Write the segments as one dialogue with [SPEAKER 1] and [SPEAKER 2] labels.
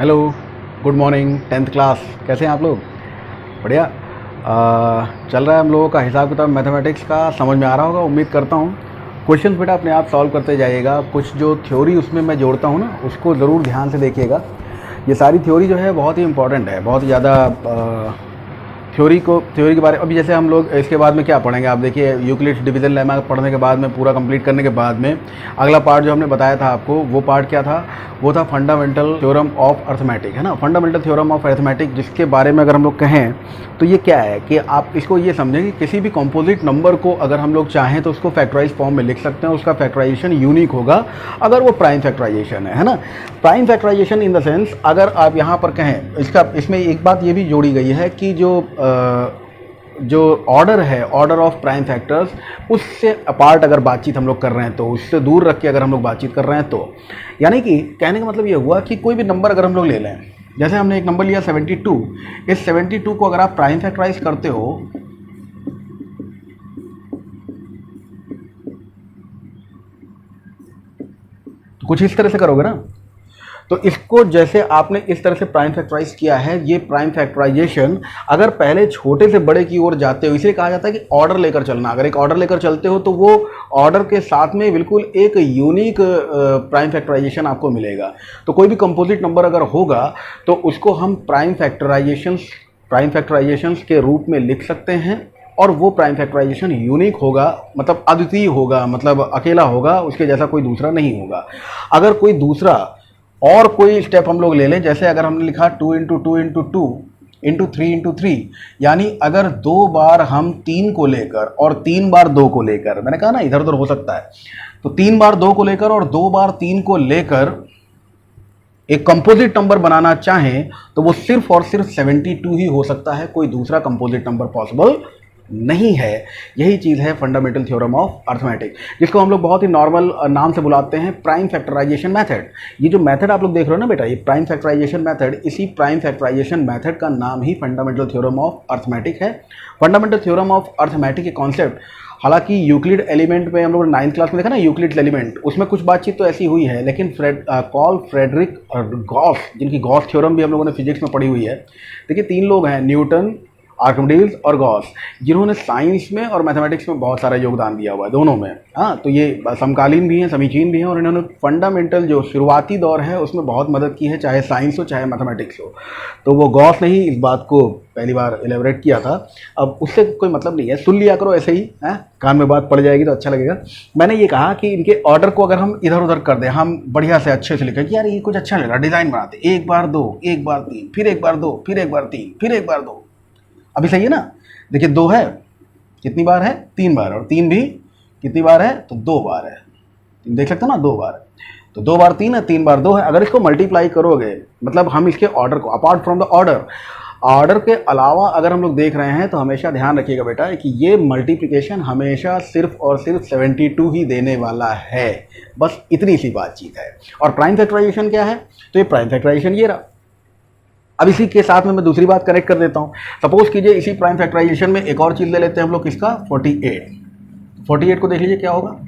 [SPEAKER 1] Hello, good morning. 10th class, कैसे हैं आप लोग? बढ़िया। चल रहा है हम लोगों का हिसाब किताब मैथमेटिक्स का, समझ में आ रहा होगा उम्मीद करता हूँ। क्वेश्चंस बेटा अपने आप सॉल्व करते जाइएगा। कुछ जो थ्योरी उसमें मैं जोड़ता हूँ ना, उसको ज़रूर ध्यान से देखिएगा। ये सारी थ्योरी जो है बहुत ही इंपॉर्टेंट है, बहुत ही ज़्यादा। थ्योरी के बारे अभी जैसे हम लोग इसके बाद में क्या पढ़ेंगे, आप देखिए यूक्लिड्स डिवीज़न लेमा पढ़ने के बाद में, पूरा कंप्लीट करने के बाद में अगला पार्ट जो हमने बताया था आपको, वो पार्ट क्या था? वो था फंडामेंटल थ्योरम ऑफ अर्थमेटिक, है ना। फंडामेंटल थ्योरम ऑफ अर्थमेटिक, जिसके बारे में अगर हम लोग कहें तो ये क्या है कि आप इसको ये समझें कि किसी भी कॉम्पोजिट नंबर को अगर हम लोग चाहें तो उसको फैक्टराइज फॉर्म में लिख सकते हैं। उसका फैक्टराइजेशन यूनिक होगा अगर वो प्राइम फैक्टराइजेशन है ना। Prime factorisation in the sense, अगर आप यहाँ पर कहें इसमें एक बात ये भी जोड़ी गई है कि जो ऑर्डर है, ऑर्डर ऑफ प्राइम फैक्टर्स, उससे अपार्ट अगर बातचीत हम लोग कर रहे हैं तो, उससे दूर रख के अगर हम लोग बातचीत कर रहे हैं तो, यानी कि कहने का मतलब ये हुआ कि कोई भी नंबर अगर हम लोग ले लें, जैसे हमने एक नंबर लिया 72, इस 72 को अगर आप प्राइम फैक्टराइज करते हो तो कुछ इस तरह से करोगे ना। तो इसको जैसे आपने इस तरह से प्राइम फैक्टराइज किया है, ये प्राइम फैक्टराइजेशन अगर पहले छोटे से बड़े की ओर जाते हो, इसलिए कहा जाता है कि ऑर्डर लेकर चलना। अगर एक ऑर्डर लेकर चलते हो तो वो ऑर्डर के साथ में बिल्कुल एक यूनिक प्राइम फैक्टराइजेशन आपको मिलेगा। तो कोई भी कंपोजिट नंबर अगर होगा तो उसको हम प्राइम फैक्टराइजेशंस के रूप में लिख सकते हैं, और वो प्राइम फैक्टराइजेशन यूनिक होगा, मतलब अद्वितीय होगा, मतलब अकेला होगा, उसके जैसा कोई दूसरा नहीं होगा। अगर कोई दूसरा और कोई स्टेप हम लोग ले लें, जैसे अगर हमने लिखा 2 इंटू 2 इंटू 2 इंटू 3 इंटू 3, यानी अगर 2 बार हम 3 को लेकर और 3 बार 2 को लेकर, मैंने कहा ना इधर उधर हो सकता है, तो 3 बार 2 को लेकर और 2 बार 3 को लेकर एक कंपोजिट नंबर बनाना चाहें तो वो सिर्फ और सिर्फ 72 ही हो सकता है, कोई दूसरा कंपोजिट नंबर पॉसिबल नहीं है। यही चीज़ है फंडामेंटल थ्योरम ऑफ अर्थमेटिक, जिसको हम लोग बहुत ही नॉर्मल नाम से बुलाते हैं प्राइम फैक्टराइजेशन मेथड। ये जो मेथड आप लोग देख रहे हो ना बेटा, ये प्राइम फैक्टराइजेशन मेथड, इसी प्राइम फैक्टराइजेशन मेथड का नाम ही फंडामेंटल थ्योरम ऑफ अर्थमेटिक है। फंडामेंटल थ्योरम ऑफ अर्थमेटिक के कॉन्सेप्ट, हालांकि यूक्लिड एलिमेंट में हम लोग 9th क्लास में देखा ना, यूक्लिड एलिमेंट, उसमें कुछ बातचीत तो ऐसी हुई है, लेकिन कॉल फ्रेडरिक गॉस, जिनकी गॉस थ्योरम भी हम लोगों ने फिजिक्स में पढ़ी हुई है। देखिए 3 लोग हैं, न्यूटन, आर्किमिडीज और गॉस, जिन्होंने साइंस में और मैथमेटिक्स में बहुत सारा योगदान दिया हुआ है, दोनों में। हाँ, तो ये समकालीन भी हैं, समीचीन भी हैं, और इन्होंने फंडामेंटल जो शुरुआती दौर है उसमें बहुत मदद की है, चाहे साइंस हो चाहे मैथमेटिक्स हो। तो वो गॉस ने ही इस बात को पहली बार एलेबरेट किया था। अब उससे कोई मतलब नहीं है, सुन लिया करो ऐसे ही, है कान में बात पड़ जाएगी तो अच्छा लगेगा। मैंने ये कहा कि इनके ऑर्डर को अगर हम इधर उधर कर दें, हम बढ़िया से अच्छे से लिखें कि यार ये कुछ अच्छा लग रहा है, डिज़ाइन बनाते, 1 बार 2, 1 बार 3, फिर 1 बार 2, फिर 1 बार 3, फिर 1 बार 2। अभी सही है ना? देखिए 2 है, कितनी बार है? 3 बार, और 3 भी कितनी बार है? तो 2 बार है। देख सकते हो ना, 2 बार, तो 2 बार 3 है, 3 बार 2 है। अगर इसको मल्टीप्लाई करोगे, मतलब हम इसके ऑर्डर को, अपार्ट फ्रॉम द ऑर्डर के अलावा अगर हम लोग देख रहे हैं तो हमेशा ध्यान रखिएगा बेटा कि ये मल्टीप्लिकेशन हमेशा सिर्फ और सिर्फ 72 ही देने वाला है, बस इतनी सी बातचीत है। और प्राइम फैक्टराइजेशन क्या है? तो ये प्राइम फैक्टराइजेशन ये रहा। अब इसी के साथ में मैं दूसरी बात कनेक्ट कर देता हूँ। सपोज कीजिए इसी प्राइम फैक्टराइजेशन में एक और चीज़ ले लेते हैं हम लोग, किसका? 48 को देख लीजिए क्या होगा।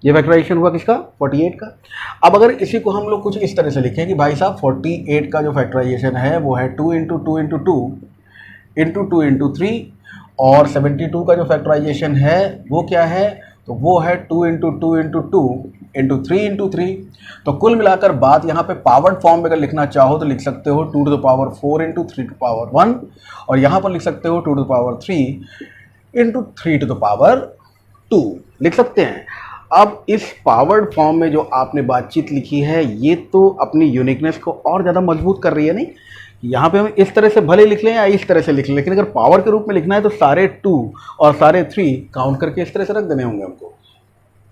[SPEAKER 1] ये फैक्टराइजेशन हुआ किसका? 48 का। अब अगर इसी को हम लोग कुछ इस तरह से लिखें कि भाई साहब 48 का जो फैक्टराइजेशन है वो है 2 इंटू 2 इंटू 2 इंटू 2 इंटू 3, और 72 का जो फैक्टराइजेशन है वो क्या है? तो वो है 2 इंटू 2 इंटू 2 इंटू 3 इंटू 3। तो कुल मिलाकर बात यहाँ पे पावर्ड फॉर्म में अगर लिखना चाहो तो लिख सकते हो 2 to the power 4 into 3 to power 1, और यहाँ पर लिख सकते हो 2 to the power 3 into 3 to the power 2 लिख सकते हैं। अब इस पावर्ड फॉर्म में जो आपने बातचीत लिखी है, ये तो अपनी यूनिकनेस को और ज़्यादा मजबूत कर रही है। नहीं, यहाँ पे हम इस तरह से भले लिख लें या इस तरह से लिख लें, लेकिन अगर पावर के रूप में लिखना है तो सारे 2 और सारे 3 काउंट करके इस तरह से रख देने होंगे हमको।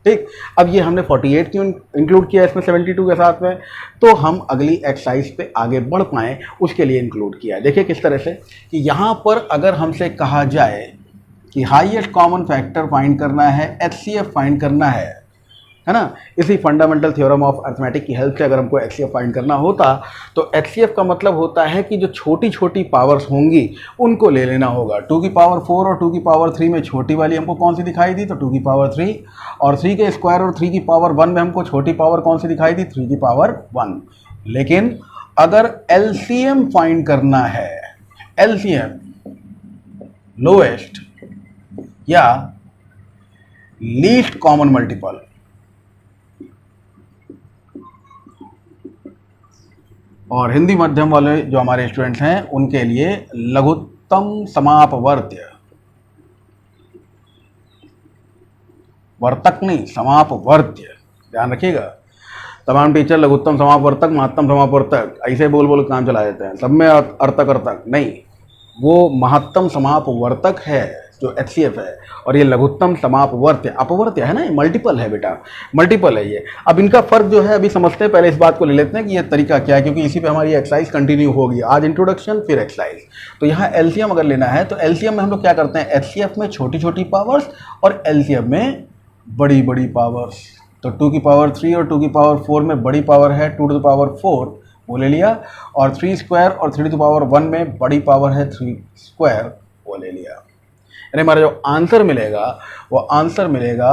[SPEAKER 1] ठीक, अब ये हमने 48 क्यों इंक्लूड किया इसमें 72 के साथ में, तो हम अगली एक्सरसाइज पे आगे बढ़ पाएँ उसके लिए इंक्लूड किया है। देखिए किस तरह से कि यहाँ पर अगर हमसे कहा जाए कि हाईएस्ट कॉमन फैक्टर फाइंड करना है, HCF फाइंड करना है है ना। इसी फंडामेंटल थ्योरम ऑफ अर्थमेटिक की हेल्प से अगर हमको एचसीएफ फाइंड करना होता तो एचसीएफ का मतलब होता है कि जो छोटी छोटी पावर्स होंगी उनको ले लेना होगा। 2 की पावर 4 और 2 की पावर 3 में छोटी वाली हमको कौन सी दिखाई दी, तो 2 की पावर 3, और 3 के स्क्वायर और 3 की पावर 1 में हमको छोटी पावर कौन सी दिखाई दी, 3 की पावर 1। लेकिन अगर एलसीएम फाइंड करना है, एलसीएम लोएस्ट या लीस्ट कॉमन मल्टीपल, और हिंदी माध्यम वाले जो हमारे स्टूडेंट्स हैं उनके लिए लघुत्तम समापवर्त्य, वर्तक नहीं समापवर्त्य, ध्यान रखिएगा। तमाम टीचर लघुत्तम समापवर्तक, महत्तम समापवर्तक ऐसे बोल बोल काम चला देते हैं, सब में अर्थक अर्थक नहीं, वो महत्तम समापवर्तक है जो एचसीएफ है, और ये लघुत्तम समापवर्त्य, अपवर्त्य है ना, ये मल्टीपल है बेटा, मल्टीपल है ये। अब इनका फर्क जो है अभी समझते हैं, पहले इस बात को ले लेते हैं कि ये तरीका क्या है, क्योंकि इसी पे हमारी एक्सरसाइज कंटिन्यू होगी। आज इंट्रोडक्शन फिर एक्सरसाइज। तो यहाँ एलसीएम अगर लेना है तो एलसीएम में हम लोग क्या करते हैं, एचसीएफ में छोटी छोटी पावर्स और एलसीएम में बड़ी बड़ी पावर्स। तो 2 की पावर 3 और 2 की पावर 4 में बड़ी पावर है 2 टू द पावर 4, वो ले लिया, और 3 स्क्वायर और 3 टू द पावर 1 में बड़ी पावर है 3 स्क्वायर, वो ले लिया। यानी हमारा जो आंसर मिलेगा वो आंसर मिलेगा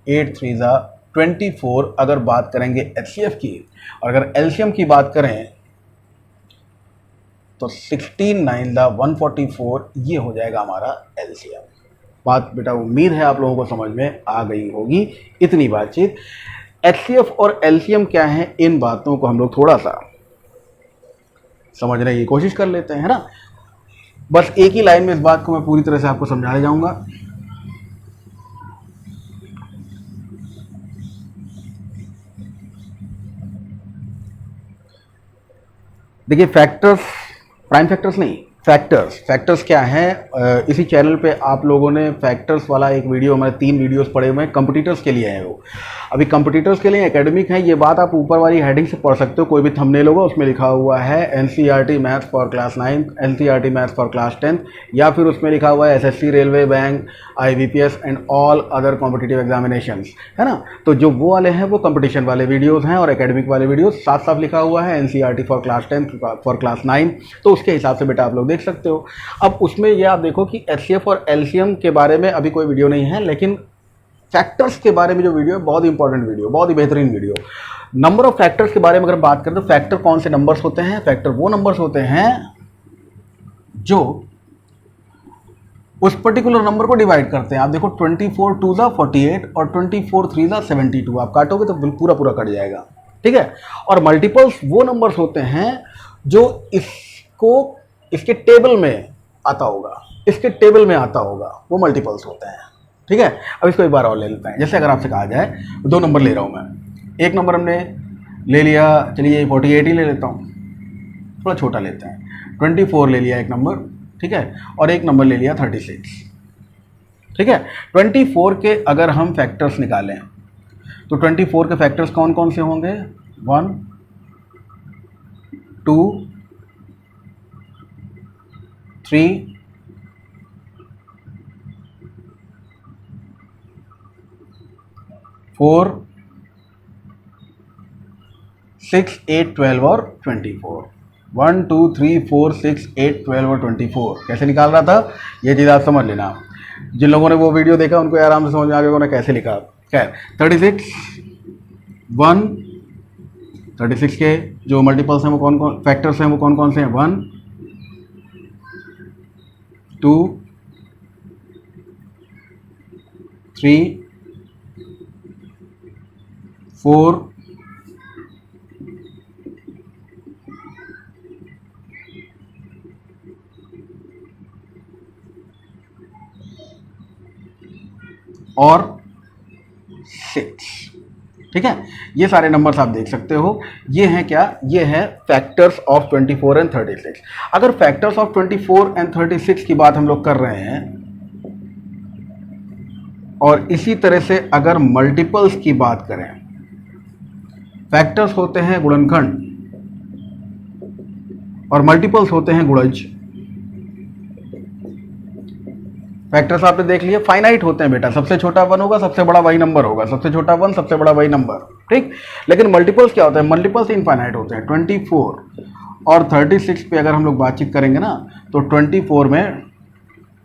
[SPEAKER 1] 8 3 जा 24 अगर बात करेंगे एचसीएफ की, और अगर एलसीएम की बात करें तो 16 9 जा 144, ये हो जाएगा हमारा एलसीएम। बात बेटा उम्मीद है आप लोगों को समझ में आ गई होगी, इतनी बातचीत। एचसीएफ और एलसीएम क्या है, इन बातों को हम लोग थोड़ा सा समझने की कोशिश कर लेते हैं, है ना। बस एक ही लाइन में इस बात को मैं पूरी तरह से आपको समझाने जाऊंगा। देखिए फैक्टर्स, प्राइम फैक्टर्स नहीं, फैक्टर्स। फैक्टर्स क्या है, इसी चैनल पे आप लोगों ने फैक्टर्स वाला एक वीडियो, हमारे 3 वीडियोस पड़े हुए हैं, कंपटीटर्स के लिए हैं वो। अभी कंपटीटर्स के लिए एकेडमिक है, ये बात आप ऊपर वाली हेडिंग से पढ़ सकते हो, कोई भी थंबनेल होगा उसमें लिखा हुआ है NCERT maths for class 9, NCERT maths for class 10, या फिर उसमें लिखा हुआ है SSC, railway, bank, IBPS and all other competitive examinations, है ना। तो जो वो वाले हैं वो कंपटीशन वाले वीडियोज़ हैं, और एकेडमिक वाले वीडियोज़ साफ साफ लिखा हुआ है NCERT for class 10, for class 9, तो उसके हिसाब से बेटा आप लोग देख सकते हो। अब उसमें ये आप देखो कि एचसीएफ और एलसीएम के बारे में अभी कोई वीडियो नहीं है, लेकिन फैक्टर्स के बारे में जो वीडियो है बहुत इंपॉर्टेंट वीडियो, बहुत ही बेहतरीन वीडियो। नंबर ऑफ फैक्टर्स के बारे में अगर बात करें तो फैक्टर कौन से नंबर्स होते हैं, फैक्टर वो नंबर्स होते हैं जो उस पर्टिकुलर नंबर को डिवाइड करते हैं। आप देखो 24 2 जा 48 और 24 3 जा 72, आप काटोगे तो पूरा पूरा कट जाएगा, ठीक है। और मल्टीपल्स वो नंबर्स होते हैं जो इसके टेबल में आता होगा, इसके टेबल में आता होगा, वो मल्टीपल्स होते हैं, ठीक है। अब इसको एक बार और ले लेते हैं। जैसे अगर आपसे कहा जाए 2 नंबर ले रहा हूँ मैं, एक नंबर हमने ले लिया, चलिए 48 ही ले लेता हूँ, थोड़ा छोटा लेते हैं, 24 ले लिया एक नंबर, ठीक है, और एक नंबर ले लिया 36, ठीक है। 24 के अगर हम फैक्टर्स निकालें तो 24 के फैक्टर्स कौन कौन से होंगे, 1 2 3 4 6 8 12 और 24, 1 2 3 4 6 8 12 और 24 कैसे निकाल रहा था, ये चीज़ आप समझ लेना। जिन लोगों ने वो वीडियो देखा उनको आराम से समझ में आ गया उन्होंने कैसे लिखा। खैर 36 1, 36 के जो मल्टीपल्स हैं वो कौन कौन, फैक्टर्स हैं वो कौन कौन से हैं, 1 2 3 4 और 6, ठीक है। ये सारे नंबर्स आप देख सकते हो, ये हैं क्या, ये है फैक्टर्स ऑफ 24 एंड 36। अगर फैक्टर्स ऑफ 24 एंड 36 की बात हम लोग कर रहे हैं, और इसी तरह से अगर मल्टीपल्स की बात करें, फैक्टर्स होते हैं गुणनखंड और मल्टीपल्स होते हैं गुणज। फैक्टर्स आपने देख लिया, फाइनाइट होते हैं बेटा, सबसे छोटा 1 होगा, सबसे बड़ा वही नंबर होगा, सबसे छोटा 1, सबसे बड़ा वही नंबर, ठीक। लेकिन मल्टीपल्स क्या होता है, मल्टीपल्स इनफाइनाइट होते हैं। 24 और 36 पे अगर हम लोग बातचीत करेंगे ना, तो 24 में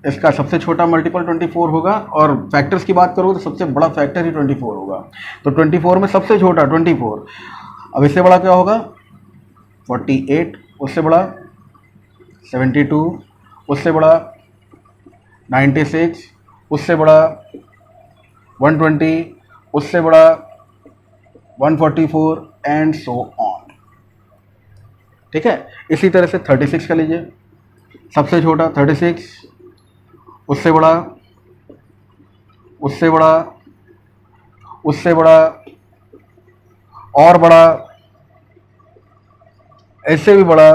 [SPEAKER 1] इसका सबसे छोटा मल्टीपल 24 होगा, और फैक्टर्स की बात करोगे तो सबसे बड़ा फैक्टर ही 24 होगा। तो 24 में सबसे छोटा 24, अब इससे बड़ा क्या होगा 48, उससे बड़ा 72, उससे बड़ा 96, उससे बड़ा 120, उससे बड़ा 144 एंड सो ऑन, ठीक है। इसी तरह से 36 का लीजिए, सबसे छोटा 36, उससे बड़ा, उससे बड़ा, उससे बड़ा, और बड़ा, ऐसे भी बड़ा।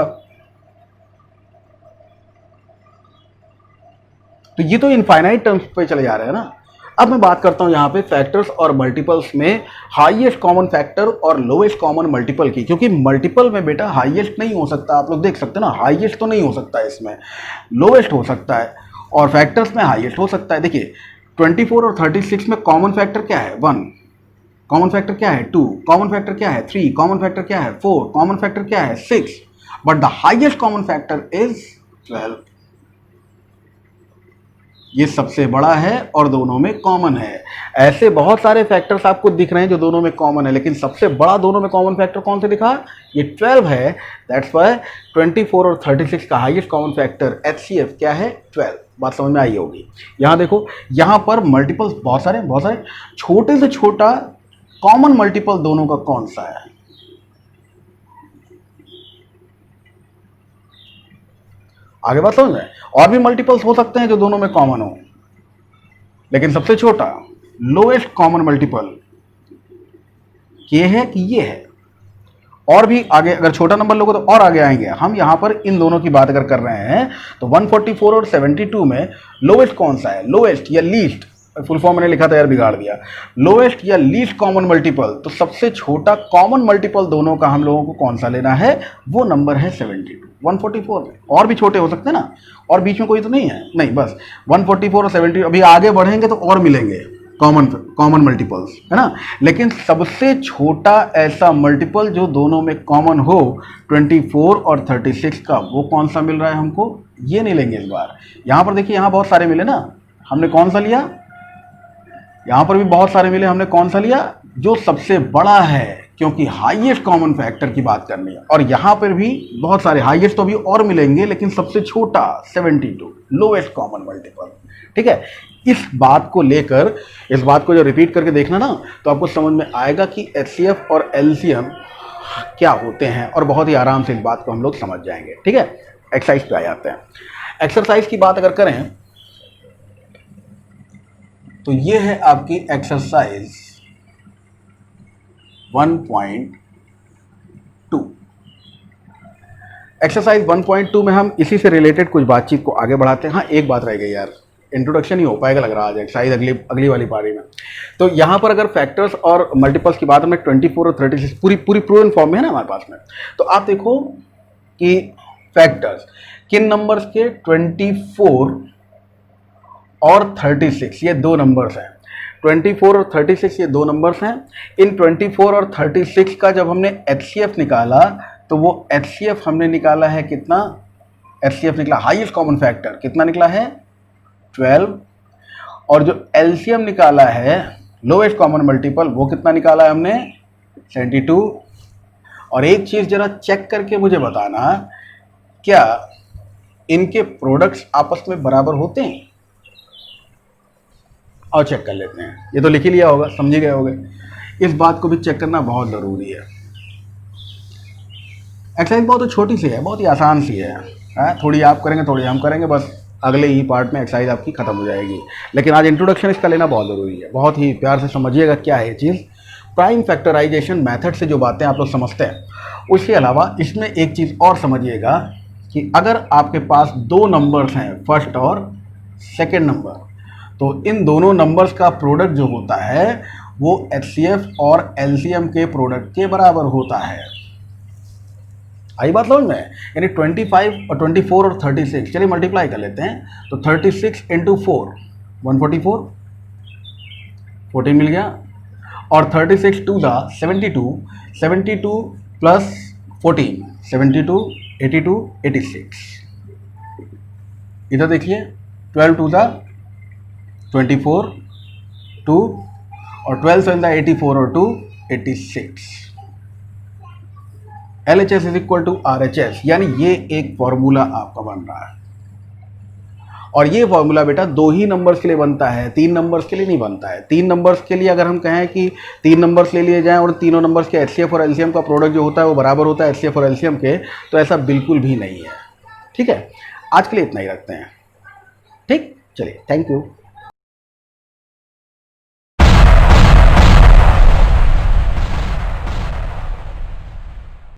[SPEAKER 1] तो ये तो इनफाइनाइट टर्म्स पे चले जा रहे हैं ना। अब मैं बात करता हूं यहां पे फैक्टर्स और मल्टीपल्स में हाईएस्ट कॉमन फैक्टर और लोएस्ट कॉमन मल्टीपल की, क्योंकि मल्टीपल में बेटा हाईएस्ट नहीं हो सकता, आप लोग देख सकते हैं ना, हाईएस्ट तो नहीं हो सकता है, इसमें लोएस्ट हो सकता है, और फैक्टर्स में हाईएस्ट हो सकता है। देखिए 24 और 36 में कॉमन फैक्टर क्या है 1, कॉमन फैक्टर क्या है 2, कॉमन फैक्टर क्या है 3, कॉमन फैक्टर क्या है 4, कॉमन फैक्टर क्या है 6, but the highest common factor is 12। ये सबसे बड़ा है और दोनों में कॉमन है। ऐसे बहुत सारे फैक्टर्स आपको दिख रहे हैं जो दोनों में कॉमन है, लेकिन सबसे बड़ा दोनों में कॉमन फैक्टर कौन से दिखा, ये 12 है। दैट्स व्हाई 24 और 36 का हाईएस्ट कॉमन फैक्टर HCF क्या है 12। बात समझ में आई होगी। यहां देखो, यहां पर मल्टीपल्स बहुत सारे, छोटे से छोटा कॉमन मल्टीपल दोनों का कौन सा है, आगे बात समझ में। और भी मल्टीपल्स हो सकते हैं जो दोनों में कॉमन हो, लेकिन सबसे छोटा लोएस्ट कॉमन मल्टीपल ये है कि ये है। और भी आगे अगर छोटा नंबर लोगे तो और आगे आएंगे। हम यहां पर इन दोनों की बात अगर कर रहे हैं तो 144 और 72 में लोएस्ट कौन सा है, लोएस्ट या लीस्ट, फुल फॉर्म मैंने लिखा था यार, बिगाड़ दिया, लोएस्ट या लीस्ट कॉमन मल्टीपल। तो सबसे छोटा कॉमन मल्टीपल दोनों का हम लोगों को कौन सा लेना है, वो नंबर है 72। 144 में और भी छोटे हो सकते हैं ना, और बीच में कोई तो नहीं है, नहीं, बस 144 और 70। अभी आगे बढ़ेंगे तो और मिलेंगे कॉमन मल्टीपल्स, है ना। लेकिन सबसे छोटा ऐसा मल्टीपल जो दोनों में कॉमन हो 24 और 36 का, वो कौन सा मिल रहा है हमको, ये नहीं लेंगे इस बार। यहां पर देखिए, यहां बहुत सारे मिले ना, हमने कौन सा लिया, यहां पर भी बहुत सारे मिले, हमने कौन सा लिया, जो सबसे बड़ा है, क्योंकि हाईएस्ट कॉमन फैक्टर की बात करनी है। और यहां पर भी बहुत सारे हाईएस्ट तो भी और मिलेंगे, लेकिन सबसे छोटा 72 लोएस्ट कॉमन मल्टीपल, ठीक है। इस बात को लेकर, इस बात को जो रिपीट करके देखना ना, तो आपको समझ में आएगा कि HCF और LCM क्या होते हैं, और बहुत ही आराम से इस बात को हम लोग समझ जाएंगे, ठीक है। एक्सरसाइज पे आ जाते हैं। एक्सरसाइज की बात अगर करें तो ये है आपकी एक्सरसाइज 1.2। एक्सरसाइज 1.2 में हम इसी से रिलेटेड कुछ बातचीत को आगे बढ़ाते हैं। हाँ, एक बात रह गई यार, इंट्रोडक्शन ही हो पाएगा लग रहा है आज, एक्सरसाइज अगली वाली पारी में। तो यहाँ पर अगर फैक्टर्स और मल्टीपल्स की बात, हमने 24 और 36 पूरी प्रूवन फॉर्म में है ना हमारे पास में। तो आप देखो कि फैक्टर्स किन नंबर्स के, 24 और 36, ये दो नंबर्स हैं। 24 और 36 ये दो नंबर्स हैं। इन 24 और 36 का जब हमने HCF निकाला, तो वो HCF हमने निकाला है कितना, HCF निकला हाईएस्ट कॉमन फैक्टर कितना निकला है 12, और जो LCM निकाला है लोएस्ट कॉमन मल्टीपल, वो कितना निकाला है हमने 72। और एक चीज जरा चेक करके मुझे बताना, क्या इनके प्रोडक्ट्स आपस में बराबर होते हैं, और चेक कर लेते हैं। ये तो लिख ही लिया होगा, समझ गए होगे, इस बात को भी चेक करना बहुत ज़रूरी है। एक्सरसाइज बहुत छोटी सी है, बहुत ही आसान सी है, थोड़ी आप करेंगे थोड़ी हम करेंगे, बस अगले ही पार्ट में एक्सरसाइज आपकी खत्म हो जाएगी। लेकिन आज इंट्रोडक्शन इसका लेना बहुत ज़रूरी है, बहुत ही प्यार से समझिएगा क्या है ये चीज़। प्राइम फैक्टराइजेशन मेथड से जो बातें आप लोग समझते हैं, उसके अलावा इसमें एक चीज़ और समझिएगा कि अगर आपके पास दो नंबर्स हैं, फर्स्ट और सेकेंड नंबर, तो इन दोनों नंबर्स का प्रोडक्ट जो होता है वो HCF और LCM के प्रोडक्ट के बराबर होता है। आई बात समझ में? यानी 25 और 24 और 36, चलिए मल्टीप्लाई कर लेते हैं। तो 36 इंटू 4 144, 14 मिल गया। और 36 टू ज़ा 72, 72 प्लस 14 72, 82, 86। इधर देखिए 12 टू ज़ा 24, 2 और 12 7 ज़ा 84 और 2 86। LHS is equal to RHS, यानी ये एक फॉर्मूला आपका बन रहा है। और ये फॉर्मूला बेटा 2 ही नंबर्स के लिए बनता है, 3 नंबर्स के लिए नहीं बनता है। 3 नंबर्स के लिए अगर हम कहें कि 3 नंबर्स ले लिए जाएं और तीनों नंबर्स के HCF और LCM का प्रोडक्ट जो होता है वो बराबर होता है HCF और LCM के, तो ऐसा बिल्कुल भी नहीं है। ठीक है, आज के लिए इतना ही रखते हैं। ठीक, चलिए, थैंक यू।